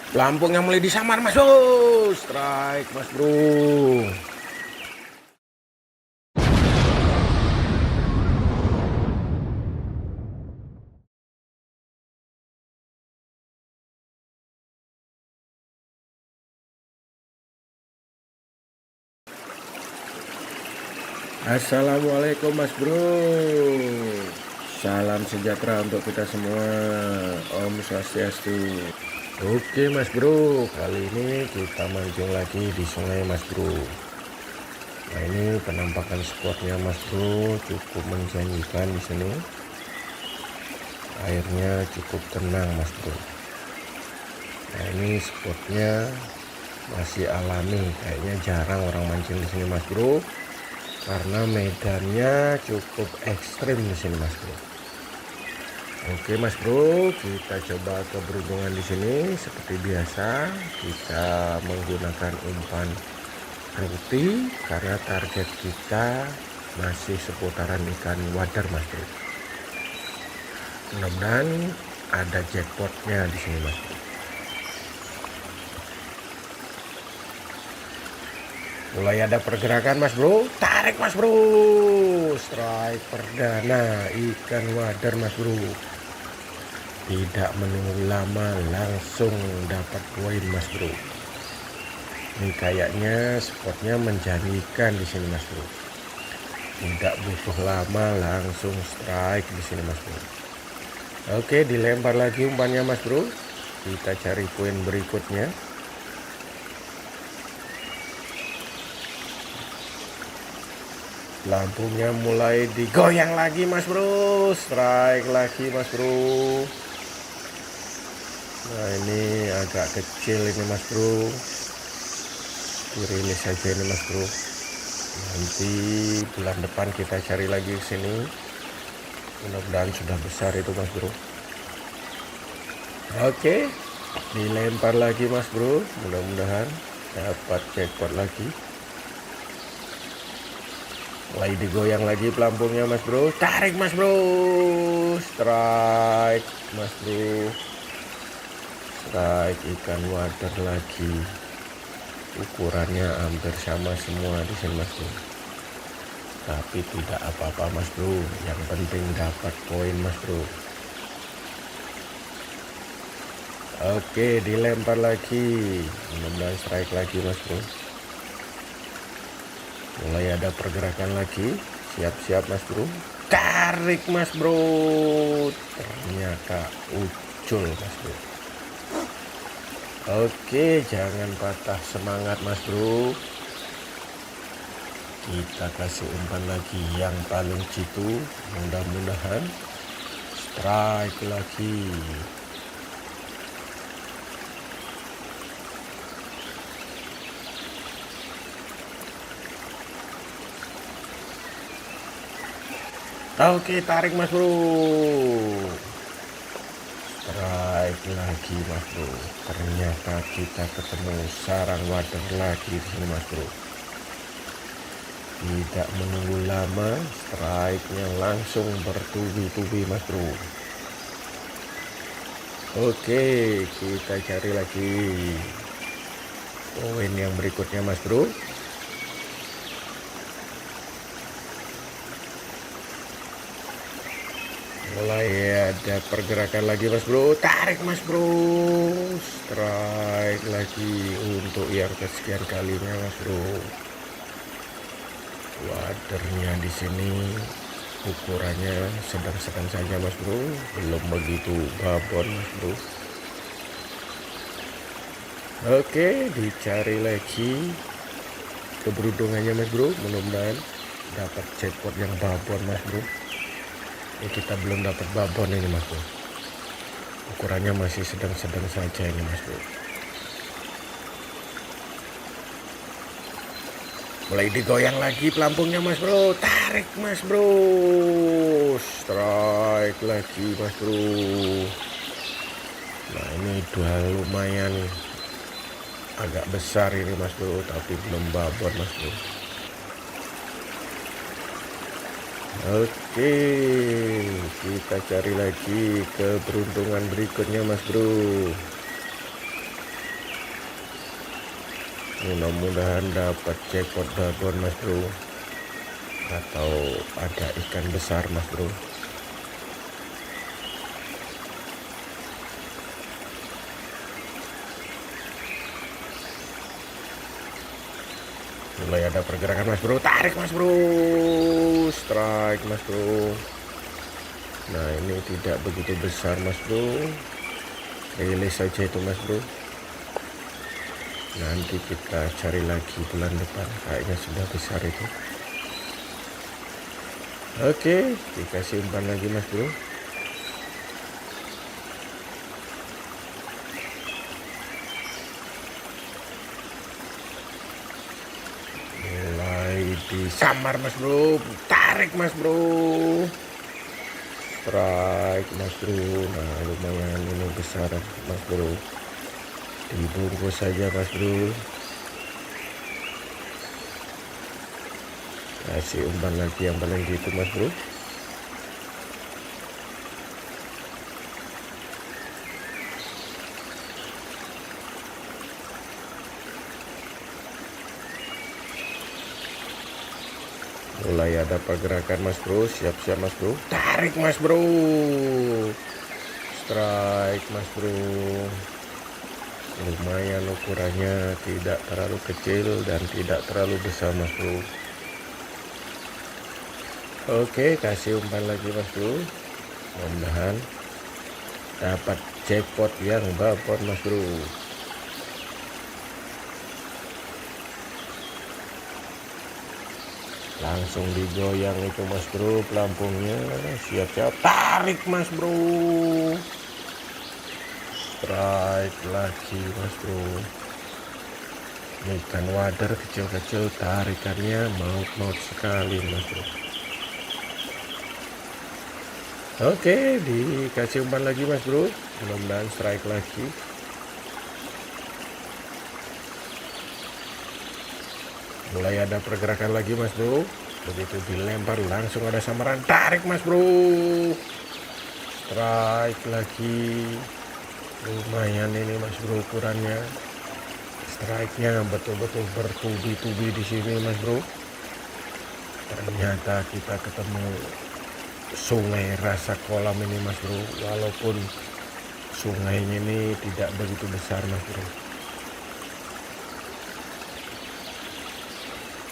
Pelampung yang mulai disamar mas bro. Strike mas bro. Assalamualaikum mas bro. Salam sejahtera untuk kita semua. Om Swastiastu. Oke mas bro, kali ini kita mancing lagi di sungai mas bro. Nah ini penampakan spotnya mas bro, cukup menjanjikan di sini. Airnya cukup tenang mas bro. Nah ini spotnya masih alami, kayaknya jarang orang mancing di sini mas bro. Karena medannya cukup ekstrim di sini mas bro. Oke mas bro, kita coba keberuntungan di sini. Seperti biasa kita menggunakan umpan roti karena target kita masih seputaran ikan wader mas bro. Mudah-mudahan ada jackpotnya di sini mas bro. Mulai ada pergerakan mas bro, tarik mas bro, strike perdana ikan wader mas bro. Tidak menunggu lama langsung dapat poin mas bro. Ini kayaknya spotnya menjanjikan di sini mas bro. Tidak butuh lama langsung strike di sini mas bro. Oke, dilempar lagi umpannya mas bro. Kita cari poin berikutnya. Lampunya mulai digoyang lagi mas bro. Strike lagi mas bro. Nah ini agak kecil ini mas bro. Dirilis saja ini mas bro. Nanti bulan depan kita cari lagi ke sini. Mudah-mudahan sudah besar itu mas bro. Oke, dilempar lagi mas bro. Mudah-mudahan dapat jackpot lagi. Mulai digoyang lagi pelampungnya mas bro. Tarik mas bro. Strike mas bro. Strike ikan wader lagi. Ukurannya hampir sama semua di sini mas bro. Tapi tidak apa-apa mas bro. Yang penting dapat poin mas bro. Oke, dilempar lagi. Mudah-mudahan strike lagi mas bro. Mulai ada pergerakan lagi. Siap-siap mas bro. Tarik mas bro. Ternyata ucul mas bro. Oke, jangan patah semangat mas bro. Kita kasih umpan lagi yang paling jitu. Mudah-mudahan strike lagi. Oke, tarik mas bro. Strike lagi mas bro. Ternyata kita ketemu sarang wader lagi di sini mas bro. Tidak menunggu lama, strike-nya langsung bertubi-tubi mas bro. Oke, kita cari lagi poin yang berikutnya mas bro. Mulai ada pergerakan lagi mas bro. Tarik mas bro. Strike lagi untuk yang kesekian kalinya mas bro. Wadernya di sini ukurannya sedang-sedang saja mas bro. Belum begitu babon mas bro. Oke, dicari lagi keberuntungannya mas bro. Mudah-mudahan dapat jackpot yang babon mas bro. Ini kita belum dapat babon ini mas bro. Ukurannya masih sedang-sedang saja ini mas bro. Mulai digoyang lagi pelampungnya mas bro. Tarik mas bro. Strike lagi mas bro. Nah ini dua lumayan agak besar ini mas bro. Tapi belum babon mas bro. Oke, kita cari lagi keberuntungan berikutnya mas bro. Mudah-mudahan dapat jackpot babon mas bro, atau ada ikan besar mas bro. Mulai ada pergerakan mas bro, tarik mas bro, strike mas bro. Nah ini tidak begitu besar mas bro, rilis saja itu mas bro. Nanti kita cari lagi bulan depan, kayaknya sudah besar itu. Oke, dikasih umpan lagi mas bro. Mulai disambar mas bro, tarik mas bro, strike mas bro. Nah lumayan ini besar mas bro, dibungkus saja mas bro. Kasih umpan lagi yang paling gitu mas bro. Mulai ada pergerakan mas bro, siap-siap mas bro, tarik mas bro, strike mas bro. Lumayan ukurannya, tidak terlalu kecil dan tidak terlalu besar mas bro. Oke, kasih umpan lagi mas bro, mudah-mudahan dapat jackpot yang babon mas bro. Langsung digoyang itu mas bro pelampungnya, siap-siap, tarik mas bro, strike lagi mas bro. Ikan wader kecil-kecil, tarikannya maut-maut sekali mas bro. Oke, dikasih umpan lagi mas bro, mudah-mudahan strike lagi. Mulai ada pergerakan lagi mas bro, begitu dilempar langsung ada samaran, tarik mas bro, strike lagi. Lumayan ini mas bro ukurannya, strike-nya betul-betul bertubi-tubi di sini mas bro. Ternyata kita ketemu sungai rasa kolam ini mas bro, walaupun sungainya ini tidak begitu besar mas bro.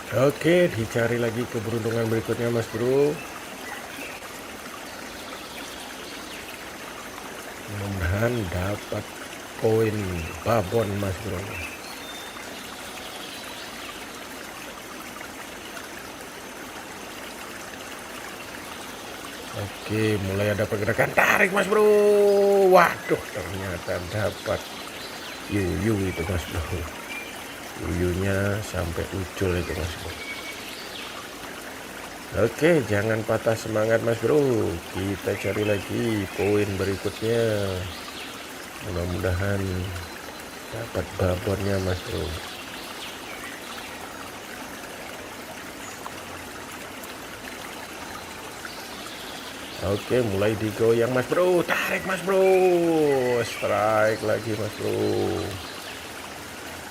Oke, dicari lagi keberuntungan berikutnya mas bro. Mudah-mudahan dapat koin babon mas bro. Oke, mulai ada pergerakan, tarik mas bro. Waduh, ternyata dapat yuyu itu mas bro. Yuyunya sampai ucul itu mas bro. Oke, jangan patah semangat mas bro, kita cari lagi poin berikutnya. Mudah-mudahan dapat babonnya mas bro. Oke, mulai digoyang mas bro, tarik mas bro, strike lagi mas bro.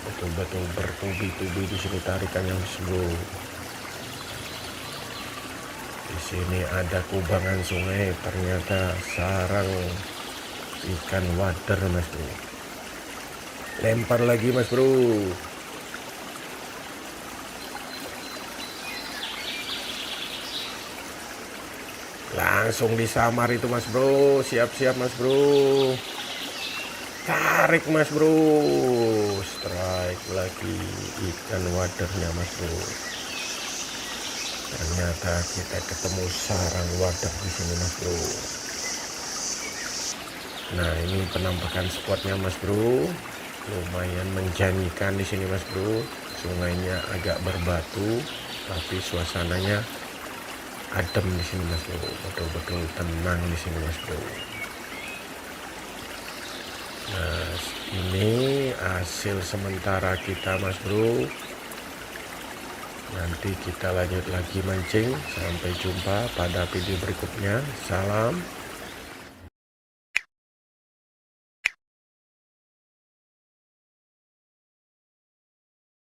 Betul-betul bertubi-tubi di sini tarikannya mas bro. Di sini ada kubangan sungai, ternyata sarang ikan wader mas bro. Lempar lagi mas bro. Langsung disamar itu mas bro, siap-siap mas bro. Tarik mas bro, strike lagi ikan wadernya mas bro. Ternyata kita ketemu sarang wader di sini mas bro. Nah ini penampakan spotnya mas bro, lumayan menjanjikan di sini mas bro. Sungainya agak berbatu, tapi suasananya adem di sini mas bro, betul-betul tenang di sini mas bro. Nah ini hasil sementara kita mas bro. Nanti kita lanjut lagi mancing. Sampai jumpa pada video berikutnya. Salam.